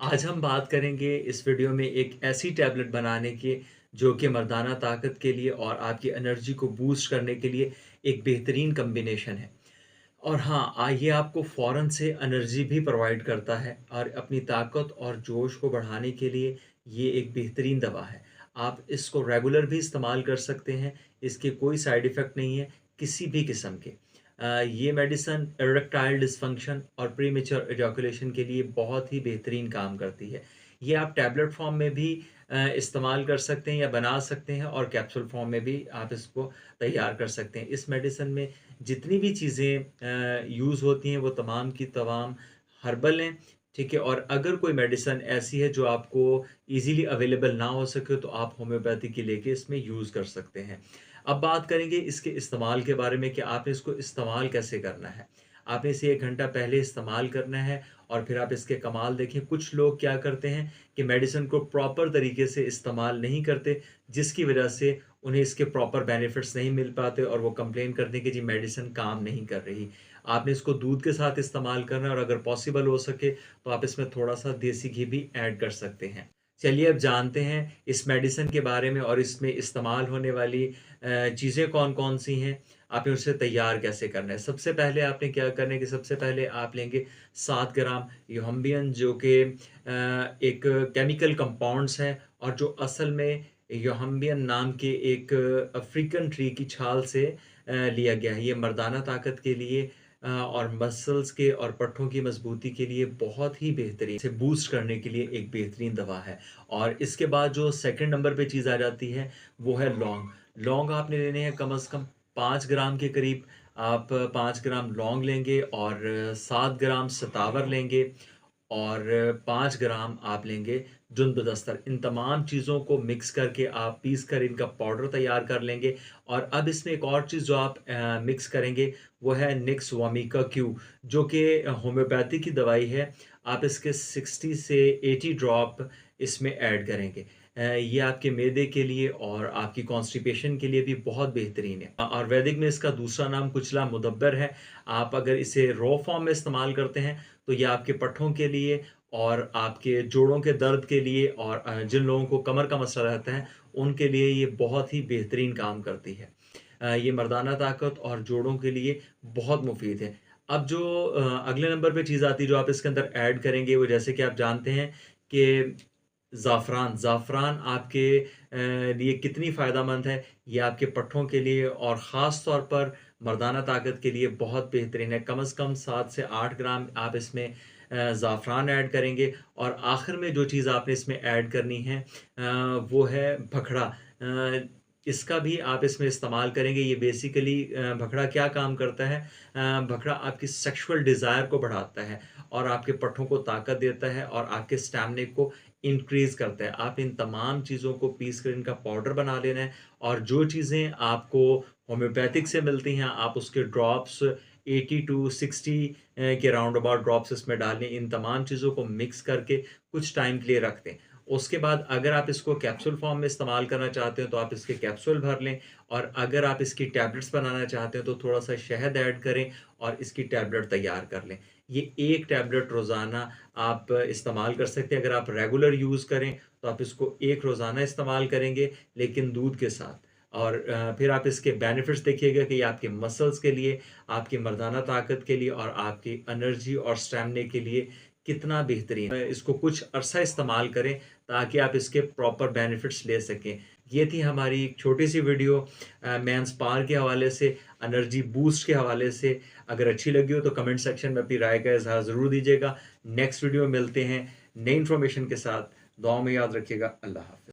आज हम बात करेंगे इस वीडियो में एक ऐसी टैबलेट बनाने की जो कि मर्दाना ताकत के लिए और आपकी एनर्जी को बूस्ट करने के लिए एक बेहतरीन कॉम्बिनेशन है। और हाँ, ये आपको फ़ौरन से एनर्जी भी प्रोवाइड करता है और अपनी ताकत और जोश को बढ़ाने के लिए ये एक बेहतरीन दवा है। आप इसको रेगुलर भी इस्तेमाल कर सकते हैं, इसके कोई साइड इफ़ेक्ट नहीं है किसी भी किस्म के। ये मेडिसिन इरेक्टाइल डिसफंक्शन और प्रीमेच्योर इजैकुलेशन के लिए बहुत ही बेहतरीन काम करती है। ये आप टैबलेट फ़ॉर्म में भी इस्तेमाल कर सकते हैं या बना सकते हैं और कैप्सूल फ़ॉर्म में भी आप इसको तैयार कर सकते हैं। इस मेडिसिन में जितनी भी चीज़ें यूज़ होती हैं वो तमाम की तमाम हर्बल हैं, ठीक है? और अगर कोई मेडिसिन ऐसी है जो आपको ईज़िली अवेलेबल ना हो सके तो आप होम्योपैथी की लेके इसमें यूज़ कर सकते हैं। अब बात करेंगे इसके इस्तेमाल के बारे में कि आपने इसको इस्तेमाल कैसे करना है। आपने इसे 1 घंटा पहले इस्तेमाल करना है और फिर आप इसके कमाल देखें। कुछ लोग क्या करते हैं कि मेडिसिन को प्रॉपर तरीके से इस्तेमाल नहीं करते, जिसकी वजह से उन्हें इसके प्रॉपर बेनिफिट्स नहीं मिल पाते और वो कंप्लेन करते हैं कि जी मेडिसिन काम नहीं कर रही। आपने इसको दूध के साथ इस्तेमाल करना है और अगर पॉसिबल हो सके तो आप इसमें थोड़ा-सा देसी घी भी ऐड कर सकते हैं। चलिए अब जानते हैं इस मेडिसिन के बारे में और इसमें इस्तेमाल होने वाली चीज़ें कौन-कौन सी हैं, आपने उसे तैयार कैसे करना है। सबसे पहले आपने क्या करना है कि सबसे पहले आप लेंगे 7 ग्राम योहम्बियन जो कि एक केमिकल कंपाउंड्स हैं और जो असल में योहम्बियन नाम के एक अफ्रीकन ट्री की छाल से लिया गया है। ये मर्दाना ताकत के लिए और मसल्स के और पट्ठों की मजबूती के लिए बहुत ही बेहतरीन, इसे बूस्ट करने के लिए एक बेहतरीन दवा है। और इसके बाद जो सेकंड नंबर पे चीज़ आ जाती है वो है लौंग। लौंग आपने लेने हैं कम से कम 5 ग्राम के करीब। आप 5 ग्राम लौंग लेंगे और 7 ग्राम सतावर लेंगे और 5 ग्राम आप लेंगे जुंद-बदस्तर। इन तमाम चीज़ों को मिक्स करके आप पीस कर इनका पाउडर तैयार कर लेंगे। और अब इसमें एक और चीज़ जो आप मिक्स करेंगे वो है निक्स वामिका क्यू जो कि होम्योपैथी की दवाई है। आप इसके 60 से 80 ड्रॉप इसमें ऐड करेंगे। ये आपके मैदे के लिए और आपकी कॉन्स्टिपेशन के लिए भी बहुत बेहतरीन है। आयुर्वेदिक में इसका दूसरा नाम कुचला मुदब्बर है। आप अगर इसे रॉ फॉर्म में इस्तेमाल करते हैं तो ये आपके पट्ठों के लिए और आपके जोड़ों के दर्द के लिए और जिन लोगों को कमर का मसला रहता है उनके लिए ये बहुत ही बेहतरीन काम करती है। ये मर्दाना ताकत और जोड़ों के लिए बहुत मुफीद है। अब जो अगले नंबर पे चीज़ आती है जो आप इसके अंदर ऐड करेंगे वो जैसे कि आप जानते हैं कि ज़ाफ़रान। ज़ाफ़रान आपके लिए कितनी फ़ायदेमंद है, ये आपके पट्ठों के लिए और ख़ास तौर पर मर्दाना ताकत के लिए बहुत बेहतरीन है। कम से कम 7 से 8 ग्राम आप इसमें ज़ाफ़रान ऐड करेंगे और आखिर में जो चीज़ आपने इसमें ऐड करनी है वो है भखड़ा। इसका भी आप इसमें इस्तेमाल करेंगे। ये बेसिकली भखड़ा क्या काम करता है? भखड़ा आपकी सेक्सुअल डिज़ायर को बढ़ाता है और आपके पट्ठों को ताकत देता है और आपके स्टैमिना को इंक्रीज़ करता है। आप इन तमाम चीज़ों को पीस कर इनका पाउडर बना लेना है और जो चीज़ें आपको होम्योपैथिक से मिलती हैं, आप उसके ड्रॉप्स 80 टू 60 के राउंड अबाउट ड्रॉप्स इसमें डाल लें। इन तमाम चीज़ों को मिक्स करके कुछ टाइम के लिए रख दें। उसके बाद अगर आप इसको कैप्सूल फ़ॉर्म में इस्तेमाल करना चाहते हैं, तो आप इसके कैप्सूल भर लें और अगर आप इसकी टैबलेट्स बनाना चाहते हैं, तो थोड़ा-सा शहद ऐड करें और इसकी टैबलेट तैयार कर लें। ये 1 टैबलेट रोज़ाना आप इस्तेमाल कर सकते हैं। अगर आप रेगुलर यूज़ करें, तो आप इसको 1 रोज़ाना इस्तेमाल करेंगे, लेकिन दूध के साथ। और फिर आप इसके बेनिफिट्स देखिएगा कि ये आपके मसल्स के लिए, आपकी मर्दाना ताकत के लिए और आपकी एनर्जी और स्टैमिना के लिए कितना बेहतरीन है। इसको कुछ अरसा इस्तेमाल करें ताकि आप इसके प्रॉपर बेनिफिट्स ले सकें। ये थी हमारी एक छोटी-सी वीडियो मेंस पार के हवाले से, एनर्जी बूस्ट के हवाले से। अगर अच्छी लगी हो तो कमेंट सेक्शन में अपनी राय का इज़हार ज़रूर दीजिएगा। नेक्स्ट वीडियो में मिलते हैं नई इन्फॉर्मेशन के साथ। दुआओं में याद रखिएगा। अल्लाह हाफ़िज़।